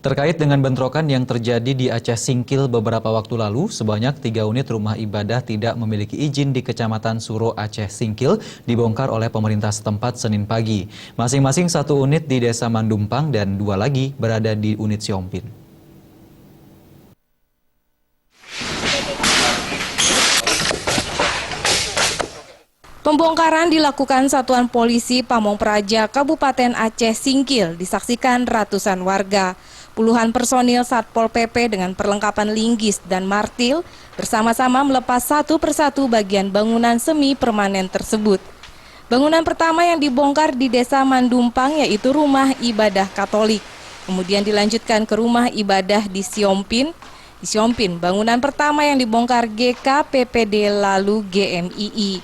Terkait dengan bentrokan yang terjadi di Aceh Singkil beberapa waktu lalu, sebanyak 3 unit rumah ibadah tidak memiliki izin di Kecamatan Suro Aceh Singkil dibongkar oleh pemerintah setempat Senin pagi. Masing-masing 1 unit di Desa Mandumpang dan 2 lagi berada di unit Siompin. Pembongkaran dilakukan Satuan Polisi Pamong Praja Kabupaten Aceh Singkil disaksikan ratusan warga. Puluhan personil Satpol PP dengan perlengkapan linggis dan martil bersama-sama melepas satu persatu bagian bangunan semi permanen tersebut. Bangunan pertama yang dibongkar di Desa Mandumpang yaitu rumah ibadah Katolik. Kemudian dilanjutkan ke rumah ibadah di Siompin. Di Siompin, bangunan pertama yang dibongkar GKPPD lalu GMII.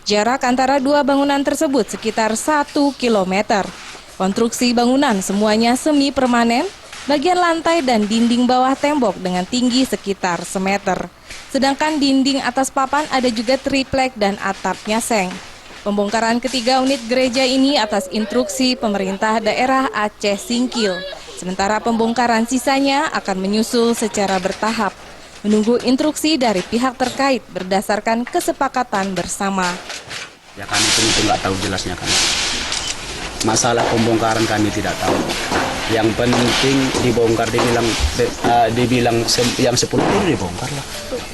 Jarak antara dua bangunan tersebut sekitar 1 km. Konstruksi bangunan semuanya semi permanen, bagian lantai dan dinding bawah tembok dengan tinggi sekitar semeter. Sedangkan dinding atas papan ada juga triplek dan atapnya seng. Pembongkaran ketiga unit gereja ini atas instruksi pemerintah daerah Aceh Singkil. Sementara pembongkaran sisanya akan menyusul secara bertahap, menunggu instruksi dari pihak terkait berdasarkan kesepakatan bersama. Ya kami itu nggak tahu jelasnya kan. Masalah pembongkaran kami tidak tahu. Yang penting dibongkar, dibilang yang 10 itu dibongkar lah.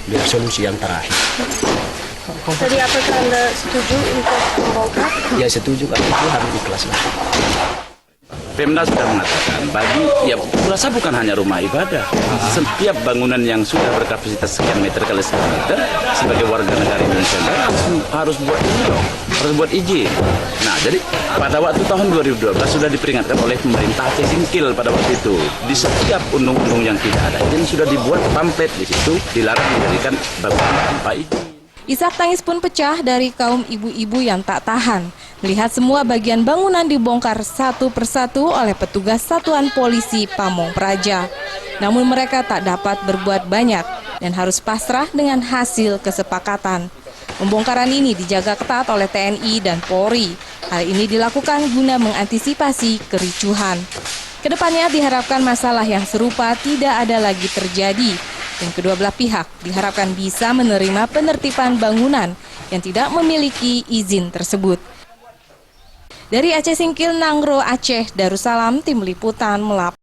Biar solusi yang terakhir. Jadi apakah Anda setuju untuk membongkar? Ya setuju kan, itu harus ikhlas lah. Pemda sudah mengatakan rasa bukan hanya rumah ibadah. Setiap bangunan yang sudah berkapasitas sekian meter kali sekian meter sebagai warga negara Indonesia harus buat ini dong, harus buat izin. Nah, jadi pada waktu tahun 2012 sudah diperingatkan oleh pemerintah Aceh Singkil pada waktu itu. Di setiap undang-undang yang tidak ada izin sudah dibuat pamflet di situ dilarang menjadikan bangunan tanpa izin. Isak tangis pun pecah dari kaum ibu-ibu yang tak tahan melihat semua bagian bangunan dibongkar satu persatu oleh petugas Satuan Polisi Pamong Praja. Namun mereka tak dapat berbuat banyak dan harus pasrah dengan hasil kesepakatan. Pembongkaran ini dijaga ketat oleh TNI dan Polri. Hal ini dilakukan guna mengantisipasi kericuhan. Kedepannya diharapkan masalah yang serupa tidak ada lagi terjadi. Dan kedua belah pihak diharapkan bisa menerima penertiban bangunan yang tidak memiliki izin tersebut. Dari Aceh Singkil, Nangro Aceh, Darussalam, Tim Liputan melapor.